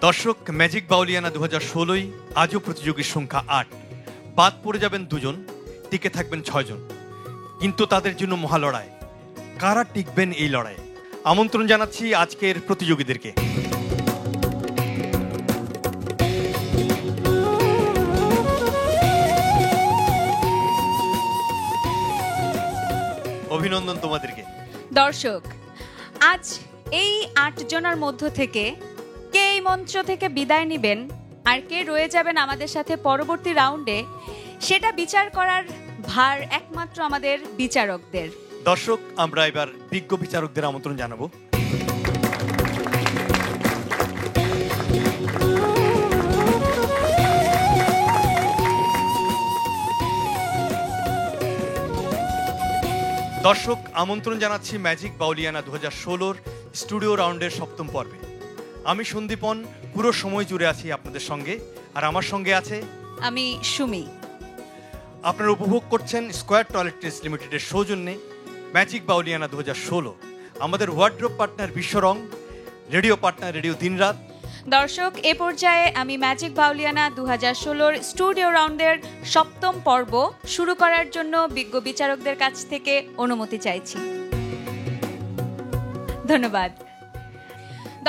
দর্শক, ম্যাজিক বাউলিয়ানা 2016 আজও প্রতিযোগীর সংখ্যা 8। বাদ পড়ে যাবেন 2 জন, টিকে থাকবেন 6 জন, কিন্তু তাদের জন্য মহালড়াই। কারা টিকবেন এই লড়াইয়ে? আমন্ত্রণ জানাচ্ছি আজকের প্রতিযোগীদেরকে। অভিনন্দন তোমাদেরকে। দর্শক, আজ এই 8 জনের মধ্য থেকে কে এই মঞ্চ থেকে বিদায় নেবেন আর কে রয়ে যাবেন আমাদের সাথে পরবর্তী রাউন্ডে, সেটা বিচার করার ভার একমাত্র আমাদের বিচারকদের। দর্শক, আমরা এবার বিজ্ঞ বিচারকদের আমন্ত্রণ জানাবো। দর্শক, আমন্ত্রণ জানাচ্ছি ম্যাজিক বাউলিয়ানা 2016 স্টুডিও রাউন্ডের 7ম পর্বে। আমি সন্দীপন পুরো সময় জুড়ে আছি আপনাদের সঙ্গে, আর আমার সঙ্গে আছে আমি সুমি। আপনারা উপভোগ করছেন স্কয়ার টয়লেট্রিজ লিমিটেডের সৌজন্যে ম্যাজিক বাউলিয়ানা 2016। আমাদের wardrobe partner Biswarang, radio partner radio Dinraat. দর্শক, এ পর্যায়ে আমি ম্যাজিক বাউলিয়ানা 2016 স্টুডিও রাউন্ডের 7ম পর্ব শুরু করার জন্য বিজ্ঞ বিচারকদের কাছ থেকে অনুমতি চাইছি। ধন্যবাদ।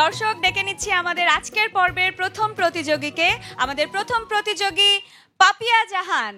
দর্শক, ডেকে নিচ্ছি আমাদের আজকের পর্বের প্রথম প্রতিযোগীকে। আমাদের প্রথম প্রতিযোগী পাপিয়া জাহান।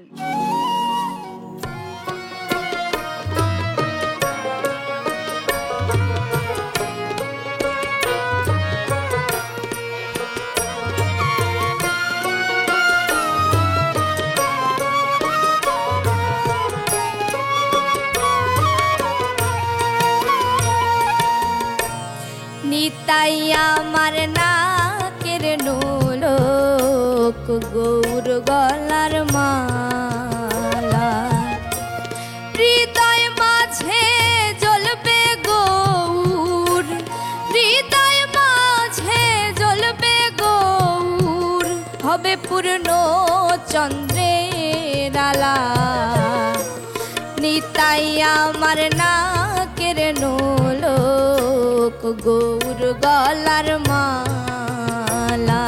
নিতাই আমার নাকের নোলক, গৌর গলার মালা, হৃদয় মাঝে জ্বলবে গৌর, হৃদয় মাঝে জ্বলবে গৌর, হবে পূর্ণ চন্দ্রের আলা। নিতাই আমার নাকের নোলক, গৌর গলার মালা।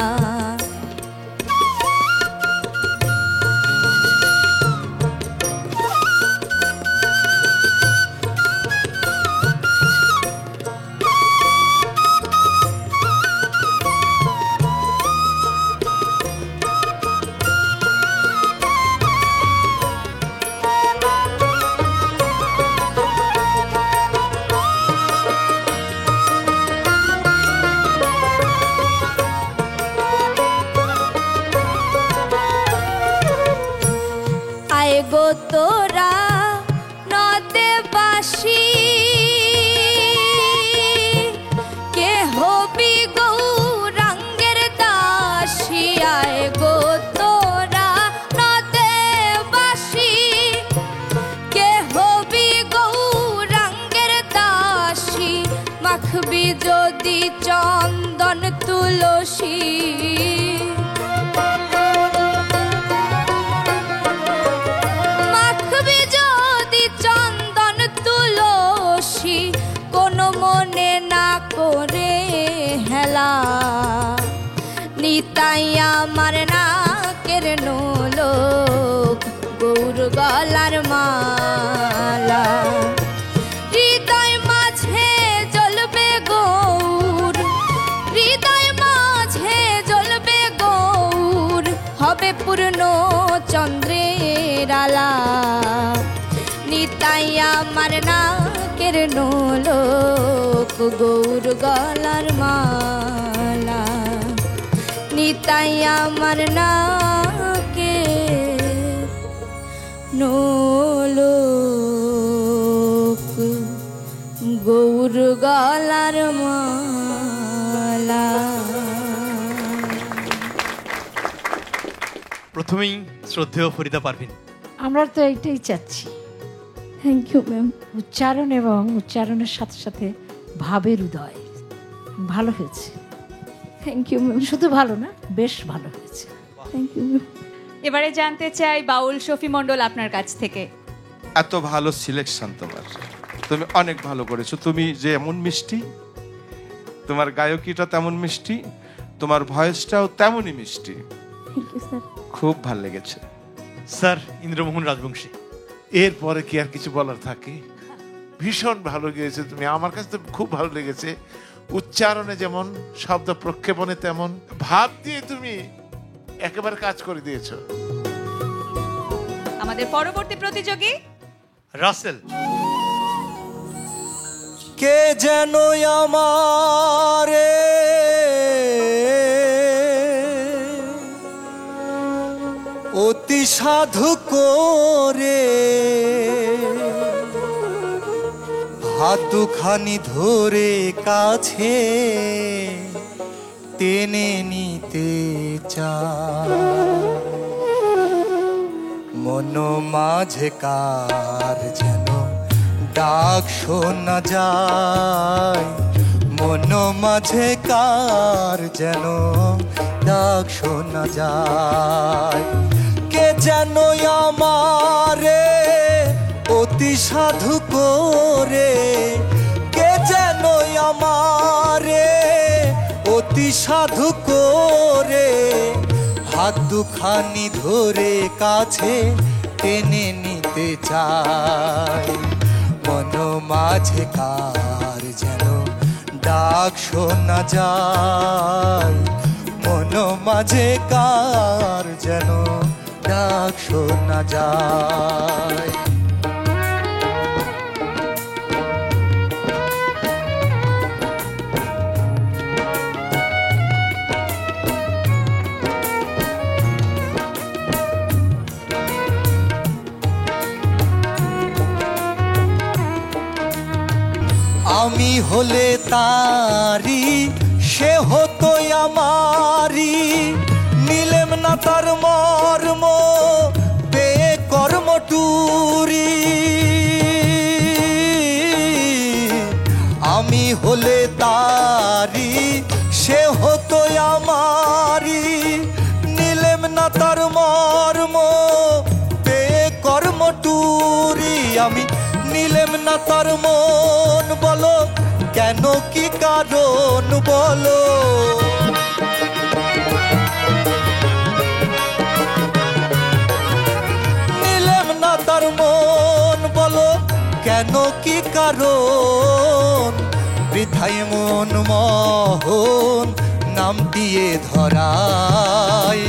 গো তোরা নদে বাসি, কে হবি গৌরাঙ্গের দাসী। আয় গো তোরা নদে বাসি, কে হবি গৌরাঙ্গের দাসী। মাখবি যদি চন্দন তুলসী, নিতাই আমার নাকের নোলক, গৌর গলার মালা, হৃদয় মাঝে জ্বলবে গৌর, হৃদয় মাঝে জ্বলবে গৌর, হবে পূর্ণ চন্দ্রের আলা। নিতাই আমার নাকের নোলক, গৌর গলার মালা, নিতাই আমার নাকের নোলক, গৌর গলার মালা। প্রথমেই শ্রদ্ধেয় ফরিদা পারভিন। আমরা তো এইটাই চাচ্ছি। Thank you ma'am. উচ্চারণ এবং উচ্চারণের সাথে সাথে ভাবের উদয় ভালো হয়েছে। Thank you ma'am. শুধু ভালো না, বেশ ভালো হয়েছে। Thank you ma'am. এবারে জানতে চাই বাউল শফি মণ্ডল আপনার কাছ থেকে। এত ভালো সিলেকশন তোমার, তুমি অনেক ভালো করেছো। তুমি যে এমন মিষ্টি, তোমার গায়কিটা তেমন মিষ্টি, তোমার ভয়েসটাও তেমনই মিষ্টি, থ্যাংক ইউ স্যার। খুব ভাল লেগেছে। স্যার ইন্দ্রমোহন রাজবংশী। এরপরে কি আর কিছু বলার থাকে? ভীষণ ভালো গেয়েছে তুমি, আমার কাছে তো খুব ভালো লেগেছে। উচ্চারণে যেমন, শব্দ প্রক্ষেপণে তেমন, ভাব দিয়ে তুমি একেবারে কাজ করে দিয়েছো। আমাদের পরবর্তী প্রতিযোগী রাসেল। কে যেন আমারে অতি সাধু করে হাত দুখানি ধরে কাছে টেনে নিতে চায়, মন মাঝে কার যেন ডাক শোনা যায়, মন মাঝে কার যেন ডাক শোনা যায়। কে যেন আমারে অতি সাধু করে, কে যেন আমারে অতি সাধু করে হাত দুখানি ধরে কাছে টেনে নিতে চায়, মন মাঝে কার যেন ডাক শোনা যায়, মন মাঝে কার যেন ডাক শোনা যায়। আমি হলে তারি, সে হতো আমারি, নিলেম না তার মর্ম পেয়ে কর্মটুরি। আমি হলে তারি, সে হতো আমারি, নিলেম না তার মর্ম পেয়ে কর্মটুরি। আমি নিলেম না তার মন, বলো কেন কি কারণ বলো, নিলেম না তার মন, বলো কেন কি কারণ। বৃথাই মন মোহন নাম দিয়ে ধরায়,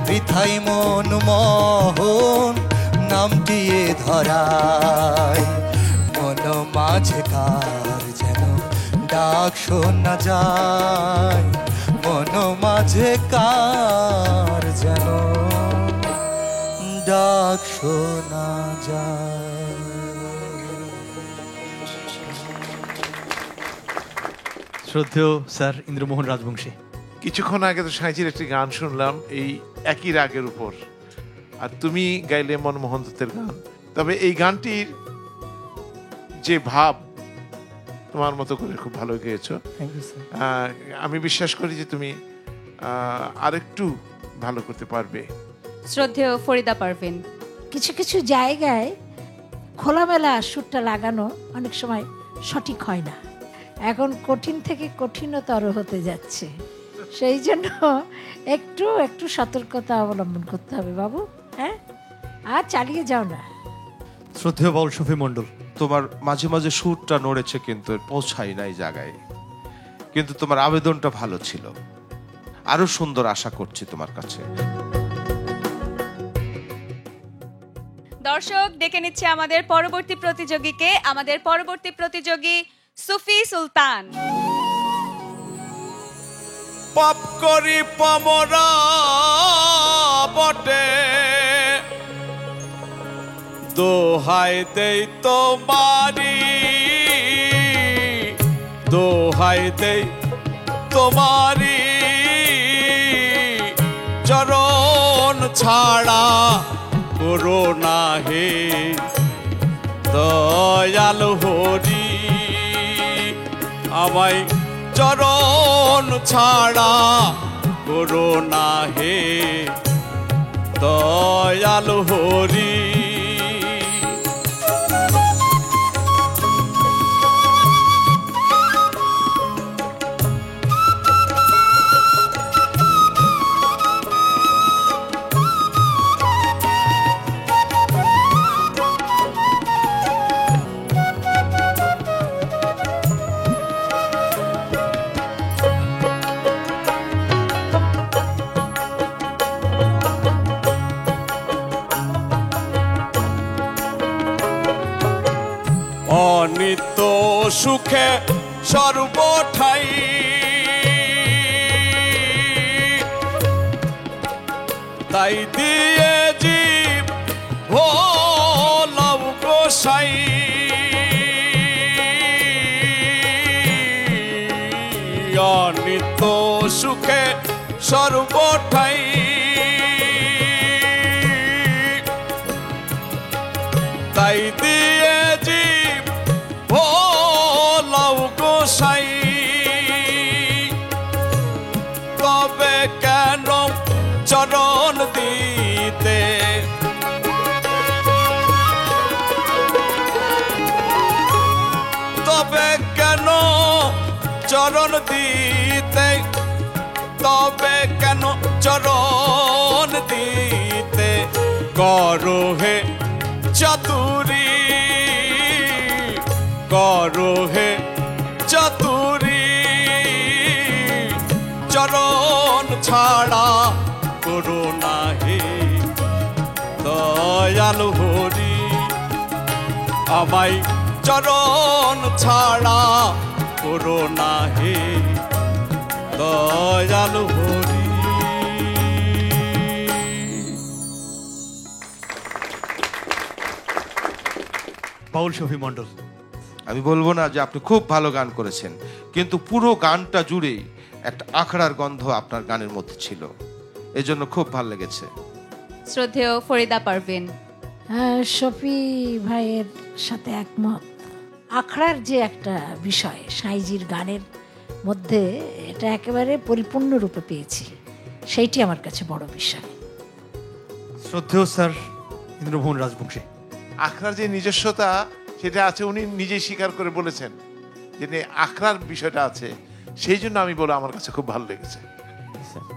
বৃথাই মন মোহন নাম দিয়ে ধরায়, মন মাঝে কার যেন ডাক শোনা যায়, মন মাঝে কার যেন ডাক শোনা যায়। শ্রদ্ধেয় স্যার ইন্দ্রমোহন রাজবংশী। কিছুক্ষণ আগে তো সাঁইজির একটি গান শুনলাম এই একই রাগের উপর, আর তুমি গাইলে মনমোহন দত্তের গান। তবে এই গানটির যে ভাব তোমার মতো করে খুব ভালো গেয়েছো। আমি বিশ্বাস করি যে তুমি আরেকটু ভালো করতে পারবে। শ্রদ্ধেয় ফরিদা পারভিন। কিছু কিছু জায়গায় খোলামেলা সুরটা লাগানো অনেক সময় সঠিক হয় না, এখন কঠিন থেকে কঠিনতর হতে যাচ্ছে, সেই জন্য একটু একটু সতর্কতা অবলম্বন করতে হবে বাবু। হ্যাঁ, আর চালিয়ে যাও না। শ্রদ্ধেয় বাউল শফি মণ্ডল। তোমার মাঝে মাঝে সুরটা নড়েছে কিন্তু পৌঁছাই নাই জায়গায়, কিন্তু তোমার আবেদনটা ভালো ছিল, আরো সুন্দর আশা করছি তোমার কাছে। দর্শক ডেকে নিচ্ছে আমাদের পরবর্তী প্রতিযোগীকে। আমাদের পরবর্তী প্রতিযোগী সুফি সুলতান। পাপ করি পামরা বটে, দোহাই দেই তোমারি, দোহাই দেই তোমারি, চরণ ছাড়া করো না হে দয়াল হরি, আমায় চরণ ছাড়া করো না হে দয়াল হরি। অনিত্য সুখে সর্বঠাই তাই দিয়ে জীব ভোলাও গোসাই অনিত্য সুখে সর্বঠাই তাই দিয়ে জীব ভোলাও গোসাই তবে কেন চরণ দিতে তবে কেন চরণ দিতে তবে কেন চরণ দিতে করো হে চতুরি করো হে চতুরি চরণ ছাড়া করো না হে দয়াল হরি আমায় চরণ ছাড়া করো না হে দয়াল হরি। বাউল শফি মণ্ডল, আমি বলবো না যে আপনি খুব ভালো গান করেছেন, কিন্তু পুরো গানটা জুড়েই একটা আখড়ার গন্ধ আপনার গানের মধ্যে ছিল, এজন্য খুব ভালো লেগেছে। শ্রদ্ধেয় ফরিদা পারভিন। শফি ভাইয়ের সাথে একমত। আখড়ার যে একটা বিষয় সাঁইজির গানের মধ্যে, এটা একেবারে পরিপূর্ণরূপে পেয়েছি, সেইটি আমার কাছে বড় বিষয়। শ্রদ্ধেয় স্যার ইন্দ্রভুবন রাজবংশী। আখড়ার যে নিজস্বতা সেটা আছে, উনি নিজেই স্বীকার করে বলেছেন যে আখড়ার বিষয়টা আছে, সেই জন্য আমি বলে আমার কাছে খুব ভালো লেগেছে।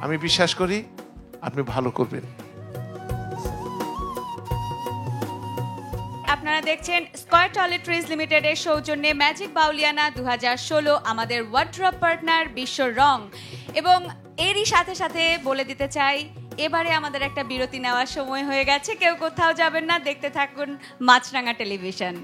আমি বিশ্বাস করি আপনি ভালো করবেন। আপনারা দেখছেন স্কয়ার টয়লেট্রিজ লিমিটেডের সৌজন্যে ম্যাজিক বাউলিয়ানা 2016 আমাদের ওয়ার্ড্রপ পার্টনার বিশ্ব রং। এবং এরই সাথে সাথে বলে দিতে চাই, এবারে আমাদের একটা বিরতি নেওয়ার সময় হয়ে গেছে। কেউ কোথাও যাবেন না, দেখতে থাকুন মাছরাঙা টেলিভিশন।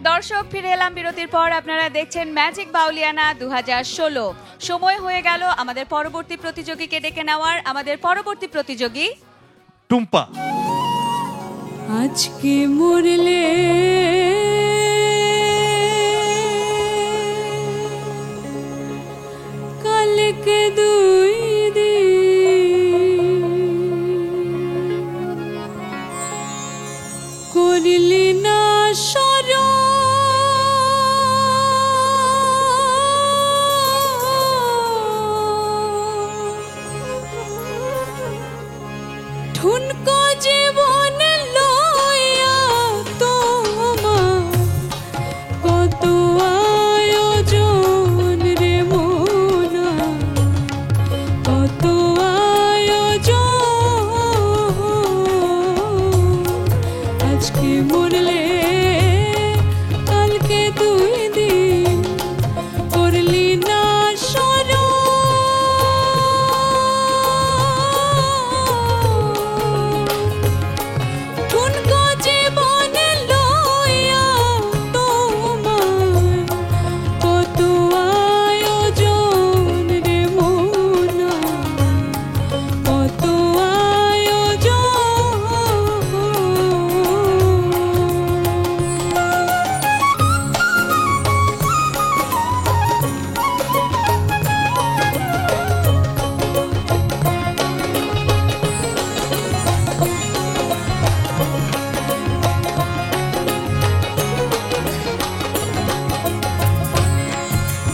দর্শক, ফিরে এলাম বিরতির পর। আপনারা দেখছেন ম্যাজিক বাউলিয়ানা 2016। সময় হয়ে গেল আমাদের পরবর্তী প্রতিযোগীকে ডেকে নেওয়ার। আমাদের পরবর্তী প্রতিযোগী টুম্পা। আজকে মরলে কালকে দুই দিন করিলি না স্মরণ ঠুনকো জীবন লইয়া তোমার কত আয়োজন রে মোনা, কত আয়োজন। আজকে মরলে কালকে দুই দিন করলি না স্মরণ। ঠুনকো জীবন লইয়া তোমার কত আয়োজন রে মোনা, কত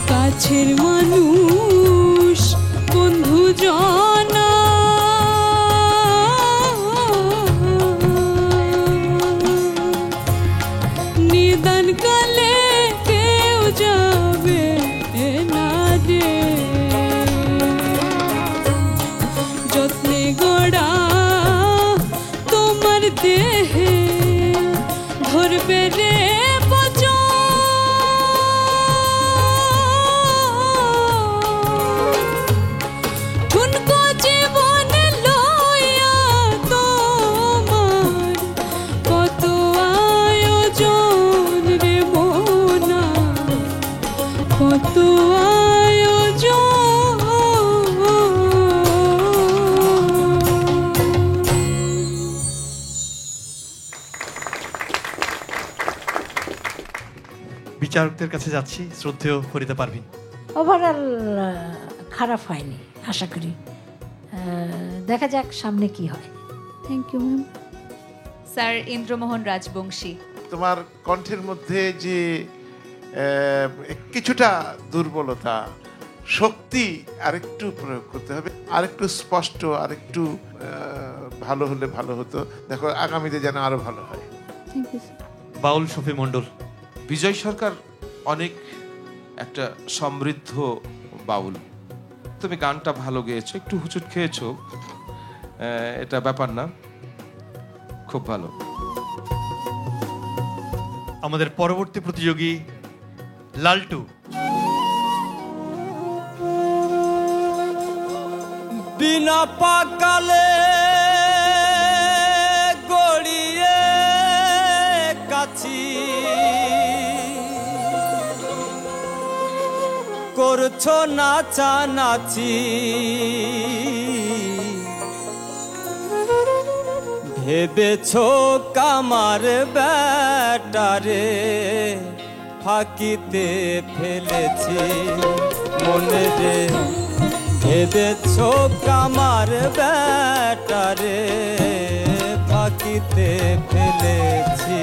কাছের মানুষ বন্ধু জনা নিদান কালে কেউ যাবে না রে, যত্নে গড়া তোমার দেহে ধরবে রে বিচারকদের কাছে যাচ্ছি, শ্রদ্ধেয় ফরিদা পারভিন। ওভারঅল খারাপ হয়নি আশা করি। দেখা যাক সামনে কি হয়। Thank you ma'am. Sir Indramohan Rajbanshi, তোমার কণ্ঠের মধ্যে যে কিছুটা দুর্বলতা, শক্তি আরেকটু প্রয়োগ করতে হবে, আরেকটু স্পষ্ট, আরেকটু ভালো হলে ভালো হতো। দেখো আগামীতে যেন আরো ভালো হয়। Thank you sir. Baul Shafi Mondal. Bijoy Sarkar অনেক একটা সমৃদ্ধ বাউল। তুমি গানটা ভালো গেয়েছো, একটু হুচুট খেয়েছো, এটা ব্যাপার না, খুব ভালো। আমাদের পরবর্তী প্রতিযোগী লালটু। বিনা পাকালে গড়িয়ে কাছি করছো নাচানাচি, ভেবেছো কামার ব্যাটারে ফাঁকিতে ফেলেছি মনে রে, ভেবেছো কামার ব্যাটারে ফাঁকিতে ফেলেছি।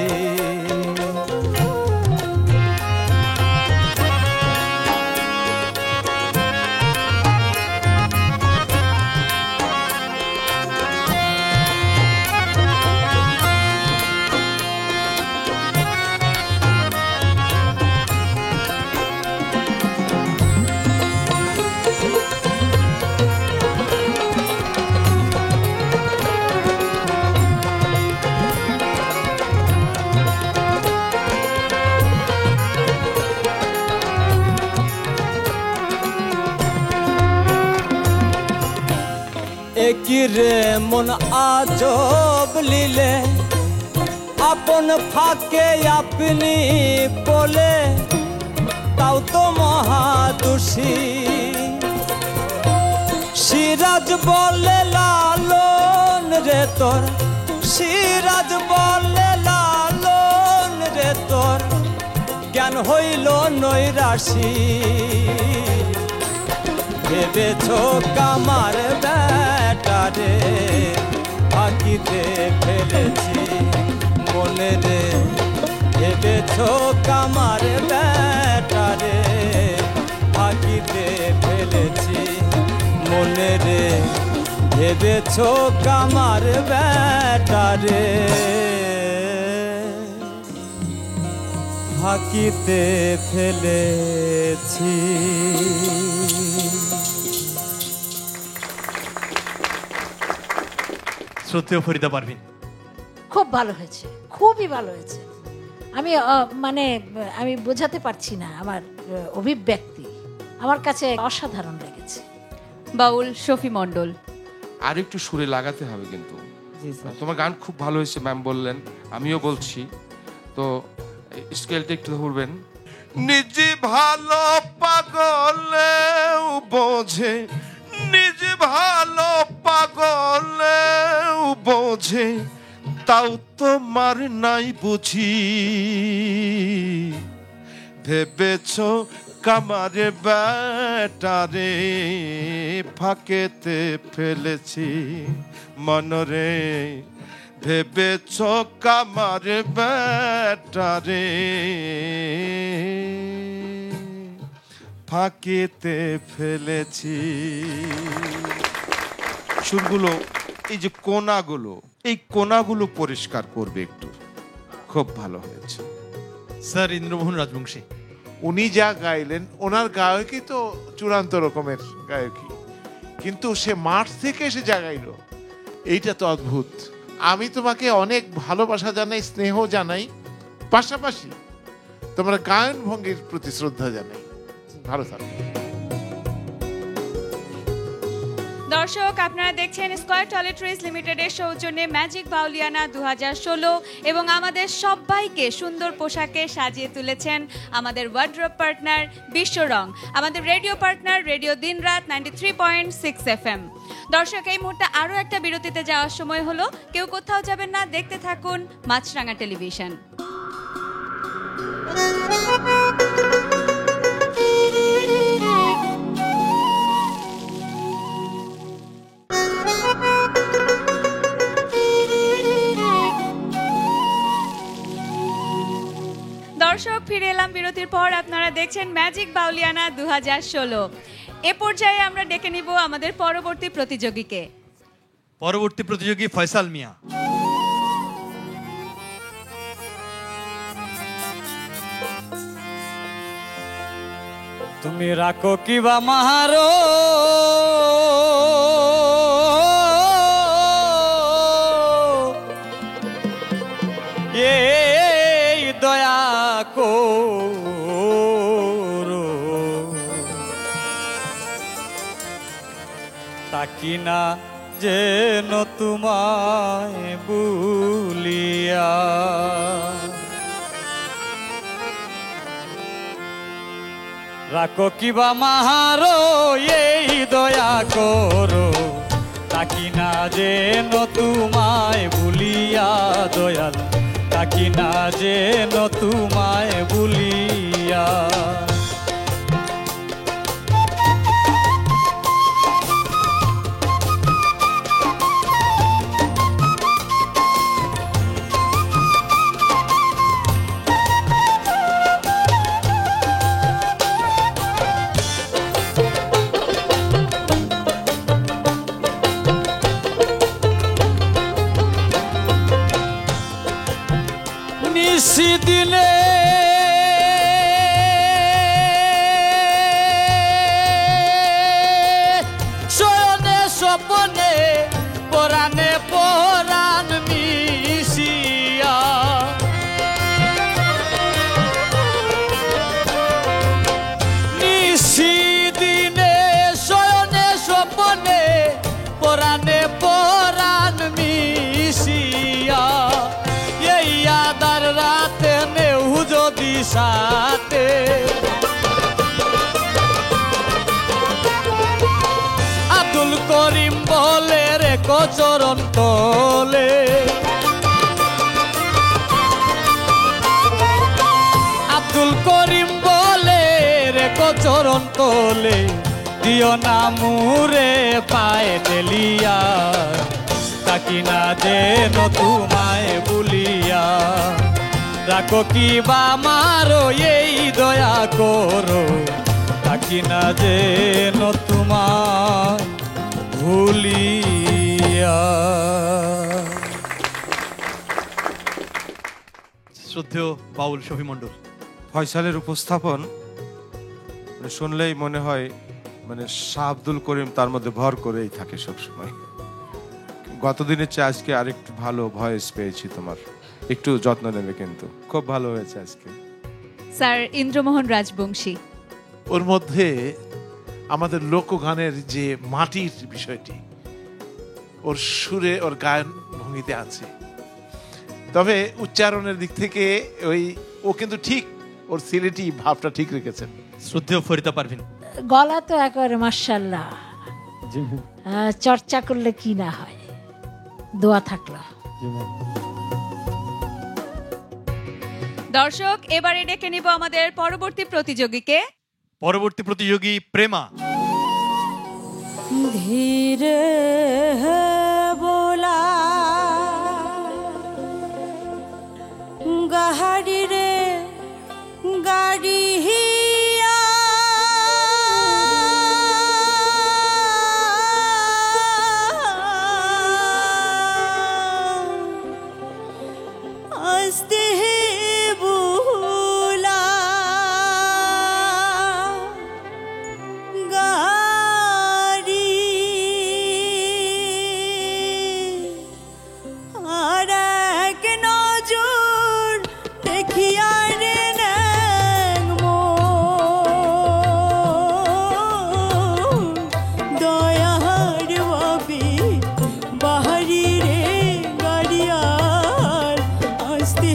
একই রে মন আজব লীলে, আপন ফাঁকে আপনি বলে তাও তো মহাদোষী। সিরাজ বলে লালন রে তোর, সিরাজ বলে লালন রে তোর, জ্ঞান হইল নৈরাশী। ভেবেছো কামার ব্যাটারে ফাঁকিতে ফেলেছি মনে রে, ভেবেছো কামার ব্যাটারে ফাঁকিতে ফেলেছি মনে রে, ভেবেছো কামার ব্যাটারে ফাঁকিতে ফেলেছি। শ্রদ্ধেয় ফরিদা পারভিন। খুব ভালো হয়েছে, খুবই ভালো হয়েছে। আমি আমি বোঝাতে পারছি না আমার অভিব্যক্তি, আমার কাছে অসাধারণ লেগেছে। বাউল শফি মণ্ডল। আর একটু সুরে লাগাতে হবে কিন্তু। তোমার গান খুব ভালো হয়েছে ম্যাম বললেন, আমিও বলছি, তো স্কেলটা একটু ধরবেন। নিজে ভালো পাগলেও বোঝে, নিজে ভালো পাগলেও বোঝে, তাও তোমার নাই বুঝি। ভেবেছো কামারে ব্যাটারে ফাঁকেতে ফেলেছি মনরে, ভেবেছো কামারে ব্যাটারে ফাঁকেতে ফেলেছি। সুরগুলো, এই যে কোনাগুলো, এই কোনাগুলো পরিষ্কার করবে একটু, খুব ভালো হয়েছে। স্যার ইন্দ্রমোহন রাজবংশী। উনি যা গাইলেন, ওনার গায়কই তো চূড়ান্ত রকমের গায়কই, কিন্তু সে মাঠ থেকে এসে যা গাইল, এইটা তো অদ্ভুত। আমি তোমাকে অনেক ভালোবাসা জানাই, স্নেহ জানাই, পাশাপাশি তোমার গায়ন ভঙ্গির প্রতি শ্রদ্ধা জানাই। ভালো থাকো। দর্শক, আপনারা দেখছেন স্কয়ার টয়লেট্রিজ লিমিটেডের সৌজন্যে ম্যাজিক বাউলিয়ানা 2016 এবং আমাদের সবাইকে সুন্দর পোশাকে সাজিয়ে তুলেছেন আমাদের ওয়ার্ড্রোব পার্টনার বিশ্বরং, আমাদের রেডিও পার্টনার রেডিও দিনরাত 93.6 FM। দর্শক, এই মুহূর্তে আরও একটা বিরতিতে যাওয়ার সময় হলো। কেউ কোথাও যাবেন না, দেখতে থাকুন মাছরাঙা টেলিভিশন। দর্শক, ফিরে এলাম বিরতির পর। আপনারা দেখছেন ম্যাজিক বাউলিয়ানা 2016। এ পর্যায়ে আমরা ডেকে নিব আমাদের পরবর্তী প্রতিযোগীকে। পরবর্তী প্রতিযোগী ফয়সাল মিয়া। তুমি রাখো কিবা মাহারো এই দয়া করো, তাকি না যেন তোমায় ভুলিয়া। রাখো কিবা মাহারো এই দয়া করো, তাকি না যেন তোমায় ভুলিয়া দয়াল, তাকি না যেন তোমায় ভুলিয়া। নিশিদিনে শয়নে স্বপনে পরাণে পরাণ মিশিয়া, নিশিদিনে শয়নে স্বপনে পরাণে পরাণ মিশিয়া, এই আদার রাতে নেউ যদি সাথে, আব্দুল করিম বলে রে কচরণ তলে, আব্দুল করিম বলে রে কচরণ তলে, দিও না মুরে পায়ে দেলিয়া, তাকি না যেন তোমায় ভুলিয়া। রাখো কিবা মারো এই দয়া করো, তাকি না যেন তোমায় ভুলিয়া। শ্রদ্ধেয় বাউল শফি মণ্ডল। ফয়সালের উপস্থাপন শুনলেই মনে হয় শাহ আব্দুল করিম তার মধ্যে ভর করেই থাকে সবসময়। গতদিনের চেয়ে আজকে আরেকটু ভালো ভয়েস পেয়েছি তোমার, একটু যত্ন নেবে কিন্তু, খুব ভালো হয়েছে আজকে। স্যার ইন্দ্রমোহন রাজবংশী। ওর মধ্যে আমাদের লোকগানের যে মাটির বিষয়টি ওর সুরে ওর গায়ন ভঙ্গিতে আছে, তবে উচ্চারণের দিক থেকে ও কিন্তু ঠিক ওর সিলেটি ভাবটা ঠিক রেখেছেন। শ্রদ্ধেয় ফরিদা পারভিন। গলা তো একেবারে মাশাআল্লাহ, চর্চা করলে কি না হয়, দোয়া থাকলো। দর্শক, এবারে ডেকে নিব আমাদের পরবর্তী প্রতিযোগীকে। পরবর্তী প্রতিযোগী প্রেমা। ধীরে बोला गाड़ी रे गाड़ी हिया आस्ते बोला বাহারি রে গাড়িয়ার আসতে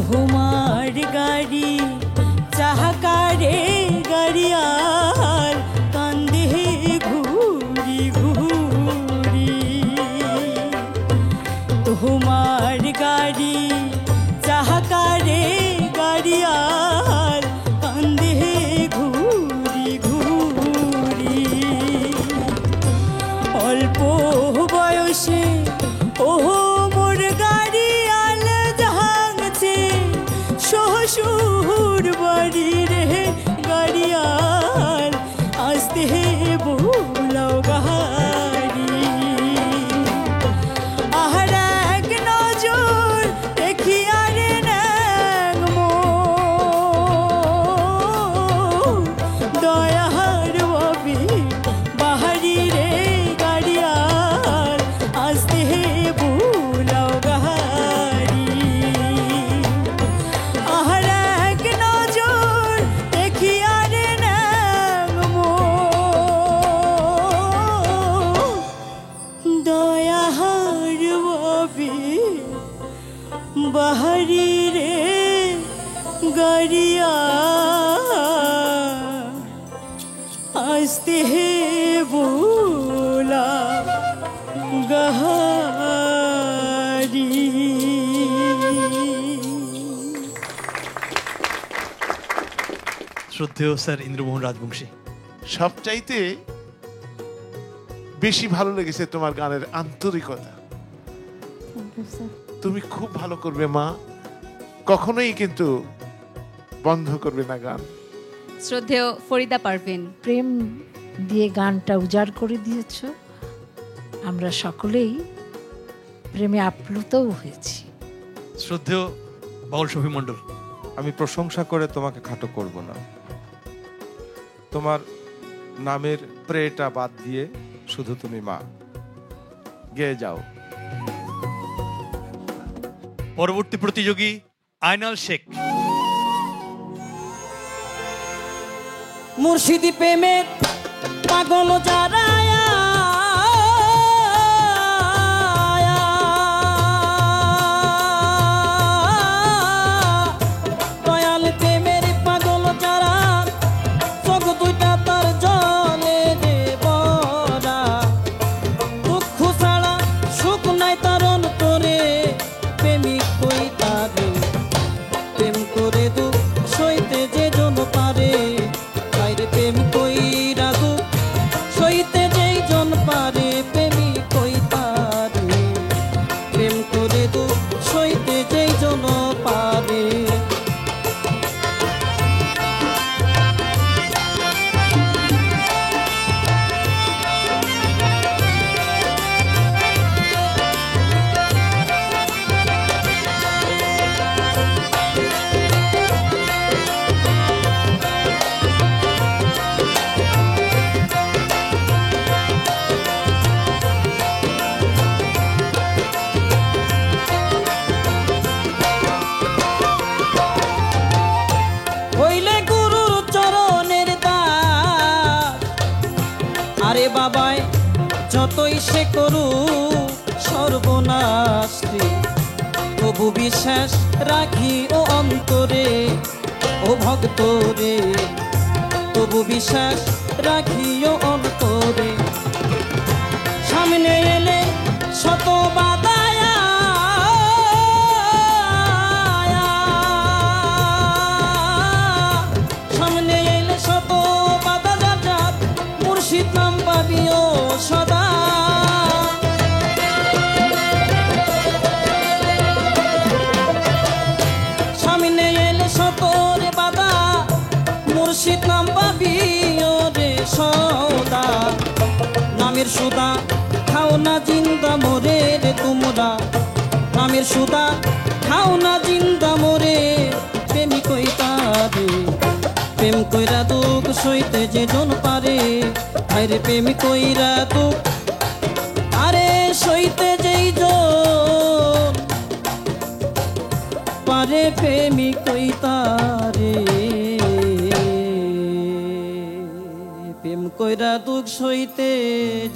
তোমার গাড়ি চাহাকারে গাড়িয়াল কান্দে ঘুরি ঘুরি তোমার গাড়ি চাহাকারে গাড়িয়াল কান্দে ঘুরি ঘুরি অল্প বয়সে ওহো মোর গাড়িয়াল জাহাংছে শ্বশুর বাড়ি রে গাড়িয়াল আসতে বুলাও গাড়ি আহার এক নজর দেখি আরে ন্যাং মো দয়ার ববি বাহারি রে গাড়িয়াল আসতে বুলাও গাড়ি আহার এক নজর দেখি আরে ন্যাং মো দয়ার ববি বাহারি রে গাড়িয়া আসতে বোলা গাহারি শ্রদ্ধেয় স্যার ইন্দ্রমোহন রাজবংশী, সবচাইতে বেশি ভালো লেগেছে তোমার গানের আন্তরিকতা। Thank you sir. তুমি খুব ভালো করবে মা, কখনোই কিন্তু বন্ধ করবে না গান। শ্রদ্ধেয় ফরিদা পারভিন, প্রেম দিয়ে গানটা উজাড় করে দিয়েছ। আমরা সকলেই প্রেমে আপ্লুতও হয়েছি। শ্রদ্ধেয় বাউল শফি মণ্ডল, আমি প্রশংসা করে তোমাকে খাটো করব না। তোমার নামের প্রেটা বাদ দিয়ে শুধু তুমি মা গেয়ে যাও। পরবর্তী প্রতিযোগী আয়নাল শেখ। মুর্শিদি প্রেমের পাগল যারা দয়াল প্রেমের পাগল যারা চোখ দুইটা তার জলে রে বরা দুঃখ ছাড়া সুখ নাই তার অন্তরে প্রেমিক কই তারে প্রেম করে দুঃখ সইতে যে জন পারে বাইরে প্রেম কইরা দুঃখ সইতে যেই জন পারে প্রেমিক কই তারে প্রেম করে দুঃখ সইতে যেই জন পারে হইলে গুরুর চরণের দাস আরে বাবায় যতই সে করু সর্বনাশ রে, তবু বিশ্বাস রাখি ও অন্তরে ও ভক্ত রে, তবু বিশ্বাস রাখি ও অন্তরে সামনে এলে শত বাদায়া সামনে এলে শত বাধা যাত মুর্শিদ নাম পাবিও সদা সামনে এলে শত রে বাধা মুর্শিদ নাম পাবিও রে সদা নামের সুদা খাও না জিন্দা মোরে রে তোমরা নামের সুদা খাও না জিন্দা মোরে প্রেমিক কইতারে প্রেম কইরা দুঃখ সইতে যে জন পারে আরে প্রেমিক কইরা দুঃখ আরে সইতে যেই জন পারে প্রেমিক কইতারে প্রেম কইরা দুঃখ সইতে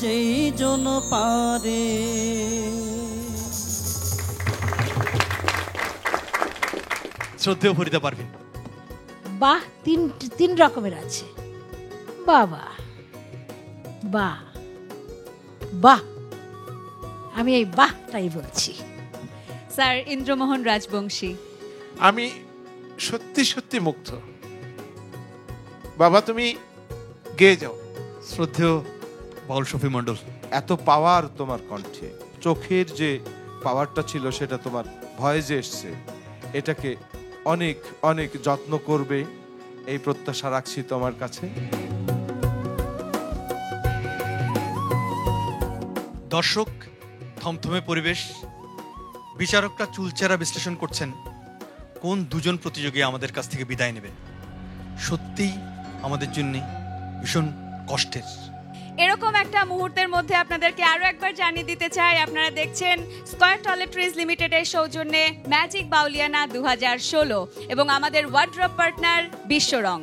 যেই জন পারে। শ্রদ্ধেয় ফরিদা পারভিন। বাহ, তিন রকমের আছে। বাবা, বাহ, বাহ, আমি এই বাহটাই বলছি। স্যার ইন্দ্রমোহন রাজবংশী। আমি সত্যি সত্যি মুগ্ধ। বাবা, তুমি গেয়ে যাও। শ্রদ্ধেয় বাউল শফি মণ্ডল। এত পাওয়ার তোমার কণ্ঠে, চোখের যে পাওয়ারটা ছিল সেটা তোমার ভয়েসে এসছে, এটাকে অনেক অনেক যত্ন করবে এই প্রত্যাশা রাখছি তোমার কাছে। দর্শক, থমথমে পরিবেশ। বিচারকরা চুলচেরা বিশ্লেষণ করছেন কোন দুজন প্রতিযোগী আমাদের কাছ থেকে বিদায় নেবেন। সত্যিই আমাদের জন্য ভীষণ কষ্টের। এরকম একটা মুহূর্তের মধ্যে আপনাদেরকে আরো একবার জানিয়ে দিতে চাই, আপনারা দেখছেন স্কয়ার টয়লেট্রিজ লিমিটেডের সৌজন্যে ম্যাজিক বাউলিয়ানা 2016 এবং আমাদের ওয়ার্ড্রপ পার্টনার বিশ্বরং।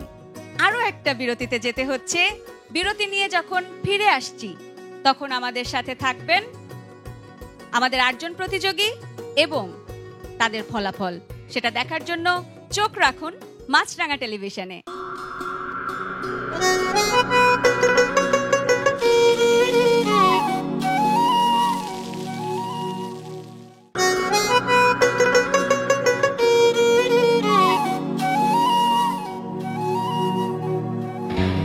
আরো একটা বিরতিতে যেতে হচ্ছে। বিরতি নিয়ে যখন ফিরে আসছি তখন আমাদের সাথে থাকবেন আমাদের 8 জন প্রতিযোগী এবং তাদের ফলাফল। সেটা দেখার জন্য চোখ রাখুন মাছরাঙা টেলিভিশনে।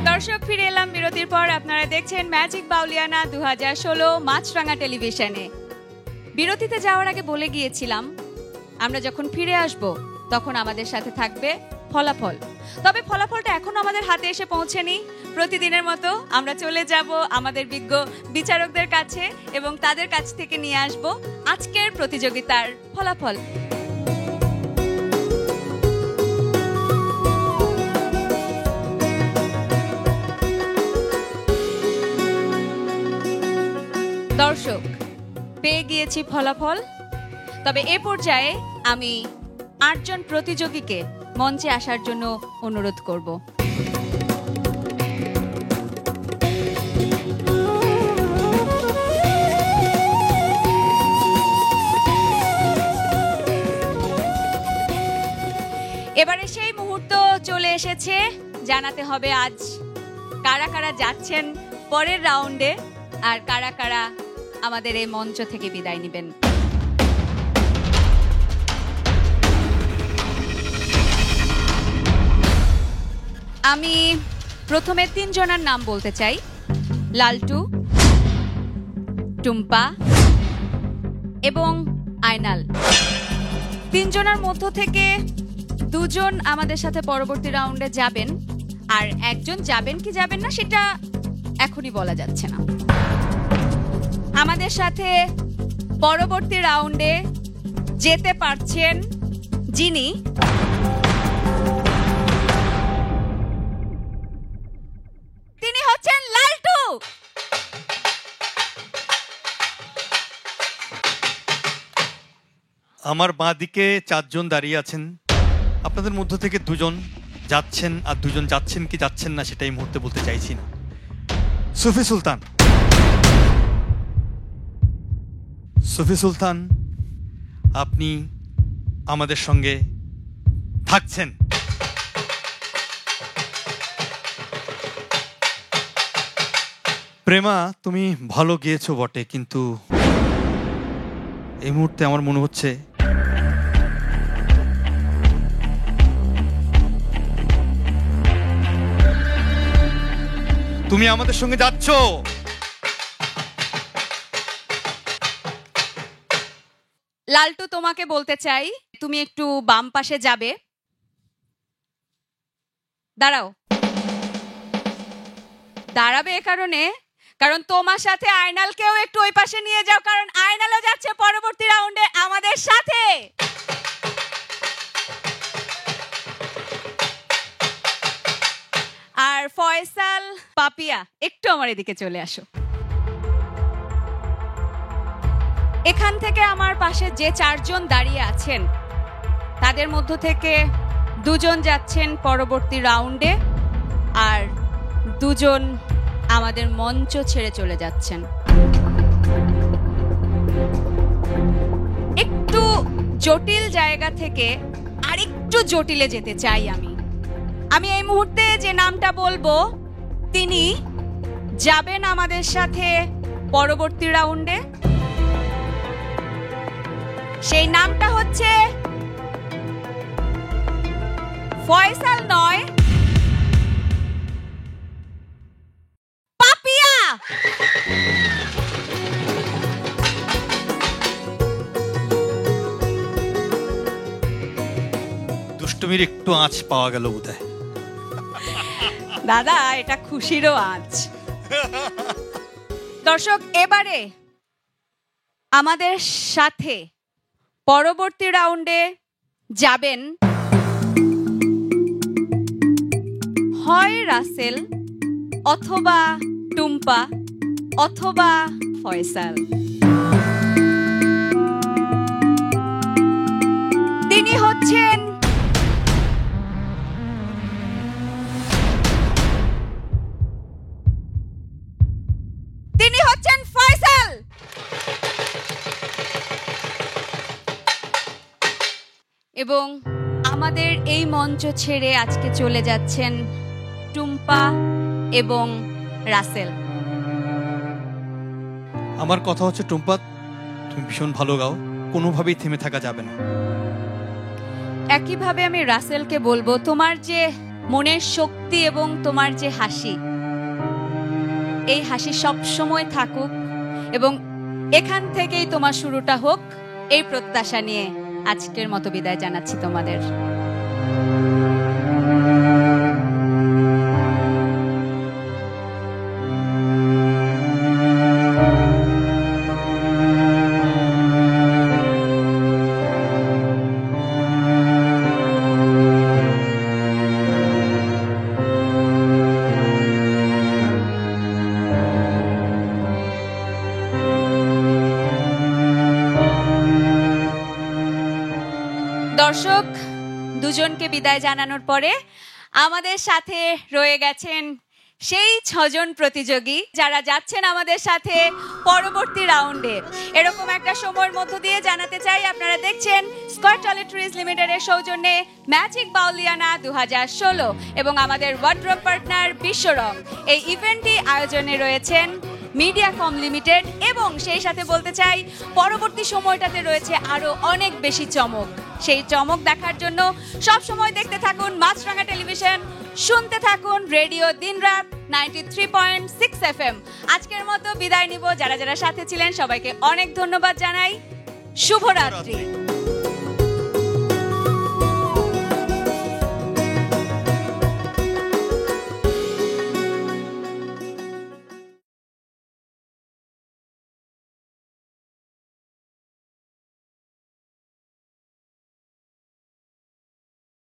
দর্শক, ফিরে এলাম বিরতির পর। আপনারা দেখছেন ম্যাজিক বাউলিয়ানা 2016 মাছরাঙা টেলিভিশনে। বিরতিতে যাওয়ার আগে বলে গিয়েছিলাম আমরা যখন ফিরে আসব তখন আমাদের সাথে থাকবে ফলাফল। তবে ফলাফলটা এখনো আমাদের হাতে এসে পৌঁছেনি। প্রতিদিনের মতো আমরা চলে যাব আমাদের বিজ্ঞ বিচারকদের কাছে এবং তাদের কাছ থেকে নিয়ে আসব আজকের প্রতিযোগিতার ফলাফল। দর্শক, পেয়ে গিয়েছি ফলাফল। তবে এ পর্যায়ে আমি 8 জন প্রতিযোগীকে মঞ্চে আসার জন্য অনুরোধ করব। এবারে সেই মুহূর্ত চলে এসেছে, জানাতে হবে আজ কারা কারা যাচ্ছেন পরের রাউন্ডে আর কারা কারা আমাদের এই মঞ্চ থেকে বিদায় নেবেন। আমি প্রথমে 3 জনের নাম বলতে চাই, লালটু, টুম্পা এবং আয়নাল। 3 জনের মধ্য থেকে 2 জন আমাদের সাথে পরবর্তী রাউন্ডে যাবেন, আর 1 জন যাবেন কি যাবেন না সেটা এখনই বলা যাচ্ছে না। আমাদের সাথে পরবর্তী রাউন্ডে যেতে পারছেন যিনি তিনি হচ্ছেন লালটু। আমার বাঁ দিকে 4 জন দাঁড়িয়ে আছেন। আপনাদের মধ্য থেকে 2 জন যাচ্ছেন, আর 2 জন যাচ্ছেন কি যাচ্ছেন না সেটা এই মুহূর্তে বলতে চাইছি না। সুফি সুলতান, সুফি সুলতান, আপনি আমাদের সঙ্গে থাকছেন। প্রেমা, তুমি ভালো গিয়েছো বটে, কিন্তু এই মুহূর্তে আমার মনে হচ্ছে তুমি আমাদের সঙ্গে যাচ্ছ। লালটু, তোমাকে বলতে চাই তুমি একটু বাম পাশে যাবে। দাঁড়াও, দাঁড়াবে এ কারণে কারণ তোমার সাথে আয়নালকেও একটু ওই পাশে নিয়ে যাও, কারণ আয়নালও যাচ্ছে পরবর্তী রাউন্ডে আমাদের সাথে। আর ফয়সাল, পাপিয়া, একটু আমার এদিকে চলে আসো। এখান থেকে আমার পাশে যে 4 জন দাঁড়িয়ে আছেন তাদের মধ্য থেকে 2 জন যাচ্ছেন পরবর্তী রাউন্ডে, আর 2 জন আমাদের মঞ্চ ছেড়ে চলে যাচ্ছেন। একটু জটিল জায়গা থেকে আরেকটু একটু জটিলে যেতে চাই। আমি এই মুহূর্তে যে নামটা বলবো তিনি যাবেন আমাদের সাথে পরবর্তী রাউন্ডে। সেই নামটা হচ্ছে ফয়সাল নয়, পাপিয়া। দুষ্টুমির একটু আঁচ পাওয়া গেল বোধহয়। দাদা, এটা খুশিরও আঁচ। দর্শক, এবারে আমাদের সাথে পরবর্তী রাউন্ডে যাবেন হয় রাসেল, অথবা টুম্পা, অথবা ফয়সাল। তিনি হচ্ছেন ফয়সাল। এবং আমাদের এই মঞ্চ ছেড়ে আজকে চলে যাচ্ছেন টুম্পা এবং রাসেল। আমার কথা হচ্ছে টুম্পা, তুমি ভীষণ ভালো গাও, কোনোভাবেই থেমে থাকা যাবে না। একইভাবে আমি রাসেলকে বলবো, তোমার যে মনের শক্তি এবং তোমার যে হাসি, এই হাসি সব সময় থাকুক এবং এখান থেকেই তোমার শুরুটা হোক, এই প্রত্যাশা নিয়ে আজকের মতো বিদায় জানাচ্ছি তোমাদের। দর্শক, দুজনকে বিদায় জানানোর পরে আমাদের সাথে রয়ে গেছেন সেই 6 জন প্রতিযোগী যারা যাচ্ছেন আমাদের সাথে পরবর্তী রাউন্ডে। এরকম একটা সময়ের মধ্য দিয়ে জানাতে চাই, আপনারা দেখছেন স্কয়ার টয়লেট্রিজ লিমিটেডের সৌজন্যে ম্যাজিক বাউলিয়ানা 2016 এবং আমাদের ওয়ার্ড্রোব পার্টনার বিশ্বরং। এই ইভেন্টটি আয়োজনে রয়েছেন মিডিয়াকম লিমিটেড এবং সেই সাথে বলতে চাই পরবর্তী সময়টাতে রয়েছে আরো অনেক বেশি চমক। সেই চমক দেখার জন্য সব সময় দেখতে থাকুন মাছরাঙা টেলিভিশন, শুনতে থাকুন রেডিও দিনরাত 93.6 FM। আজকের মতো বিদায় নিব। যারা যারা সাথে ছিলেন সবাইকে অনেক ধন্যবাদ জানাই। শুভরাত্রি।